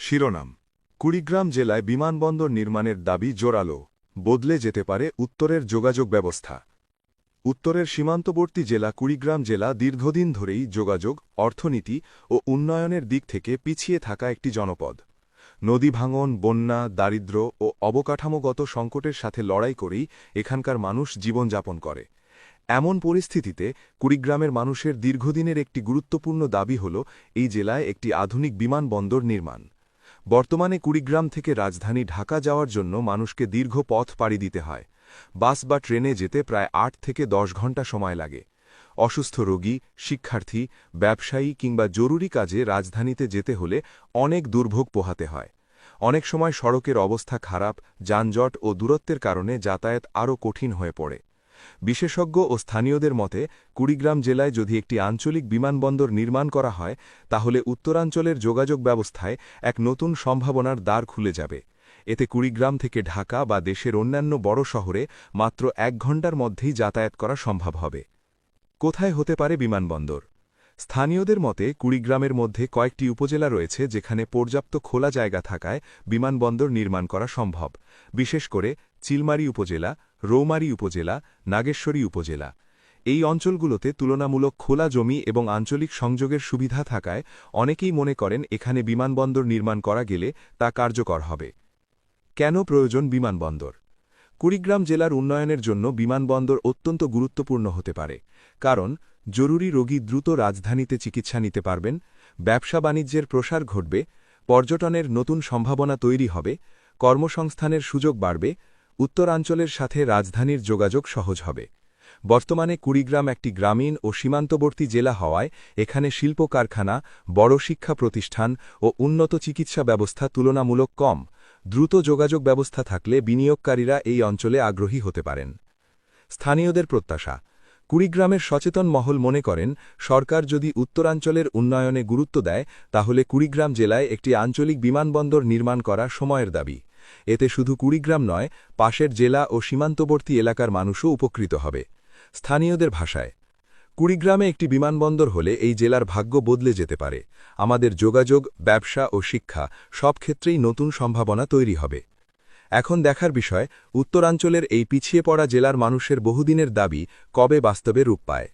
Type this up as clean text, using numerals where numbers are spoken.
শিরোনাম কুড়িগ্রাম জেলায় বিমানবন্দর নির্মাণের দাবি জোরালো বদলে যেতে পারে উত্তরের যোগাযোগ ব্যবস্থা উত্তরের সীমান্তবর্তী জেলা কুড়িগ্রাম জেলা দীর্ঘদিন ধরেই যোগাযোগ অর্থনীতি ও উন্নয়নের দিক থেকে পিছিয়ে থাকা একটি জনপদ নদী ভাঙন বন্যা দারিদ্র্য ও অবকাঠামোগত সংকটের সাথে লড়াই করেই এখানকার মানুষ জীবনযাপন করে এমন পরিস্থিতিতে কুড়িগ্রামের মানুষের দীর্ঘদিনের একটি গুরুত্বপূর্ণ দাবি হল এই জেলায় একটি আধুনিক বিমানবন্দর নির্মাণ বর্তমানে কুড়িগ্রাম থেকে রাজধানী ঢাকা যাওয়ার জন্য মানুষকে দীর্ঘ পথ পাড়ি দিতে হয় বাস বা ট্রেনে যেতে প্রায় ৮ থেকে ১০ ঘণ্টা সময় লাগে অসুস্থ রোগী শিক্ষার্থী ব্যবসায়ী কিংবা জরুরি কাজে রাজধানীতে যেতে হলে অনেক দুর্ভোগ পোহাতে হয় অনেক সময় সড়কের অবস্থা খারাপ যানজট ও দূরত্বের কারণে যাতায়াত আরও কঠিন হয়ে পড়ে বিশেষজ্ঞ ও স্থানীয়দের মতে কুড়িগ্রাম জেলায় যদি একটি আঞ্চলিক বিমানবন্দর নির্মাণ করা হয় তাহলে উত্তরাঞ্চলের যোগাযোগ ব্যবস্থায় এক নতুন সম্ভাবনার দ্বার খুলে যাবে এতে কুড়িগ্রাম থেকে ঢাকা বা দেশের অন্যান্য বড় শহরে মাত্র ১ ঘণ্টার মধ্যেই যাতায়াত করা সম্ভব হবে কোথায় হতে পারে বিমানবন্দর স্থানীয়দের মতে কুড়িগ্রামের মধ্যে কয়েকটি উপজেলা রয়েছে যেখানে পর্যাপ্ত খোলা জায়গা থাকায় বিমানবন্দর নির্মাণ করা সম্ভব বিশেষ করে চিলমারী উপজেলা রৌমারী উপজেলা নাগেশ্বরী উপজেলা এই অঞ্চলগুলোতে তুলনামূলক খোলা জমি এবং আঞ্চলিক সংযোগের সুবিধা থাকায় অনেকেই মনে করেন এখানে বিমানবন্দর নির্মাণ করা গেলে তা কার্যকর হবে কেন প্রয়োজন বিমানবন্দর কুড়িগ্রাম জেলার উন্নয়নের জন্য বিমানবন্দর অত্যন্ত গুরুত্বপূর্ণ হতে পারে কারণ জরুরি রোগী দ্রুত রাজধানীতে চিকিৎসা নিতে পারবেন ব্যবসা বাণিজ্যের প্রসার ঘটবে পর্যটনের নতুন সম্ভাবনা তৈরি হবে কর্মসংস্থানের সুযোগ বাড়বে উত্তরাঞ্চলের সাথে রাজধানীর যোগাযোগ সহজ হবে বর্তমানে কুড়িগ্রাম একটি গ্রামীণ ও সীমান্তবর্তী জেলা হওয়ায় এখানে শিল্প কারখানা বড় শিক্ষা প্রতিষ্ঠান ও উন্নত চিকিৎসা ব্যবস্থা তুলনামূলক কম দ্রুত যোগাযোগ ব্যবস্থা থাকলে বিনিয়োগকারীরা এই অঞ্চলে আগ্রহী হতে পারেন স্থানীয়দের প্রত্যাশা কুড়িগ্রামের সচেতন মহল মনে করেন সরকার যদি উত্তরাঞ্চলের উন্নয়নে গুরুত্ব দেয় তাহলে কুড়িগ্রাম জেলায় একটি আঞ্চলিক বিমানবন্দর নির্মাণ করা সময়ের দাবি এতে শুধু কুড়িগ্রাম নয় পাশের জেলা ও সীমান্তবর্তী এলাকার মানুষও উপকৃত হবে স্থানীয়দের ভাষায় কুড়িগ্রামে একটি বিমানবন্দর হলে এই জেলার ভাগ্য বদলে যেতে পারে আমাদের যোগাযোগ ব্যবসা ও শিক্ষা সব ক্ষেত্রেই নতুন সম্ভাবনা তৈরি হবে এখন দেখার বিষয় উত্তরাঞ্চলের এই পিছিয়ে পড়া জেলার মানুষের বহুদিনের দাবি কবে বাস্তবে রূপ পায়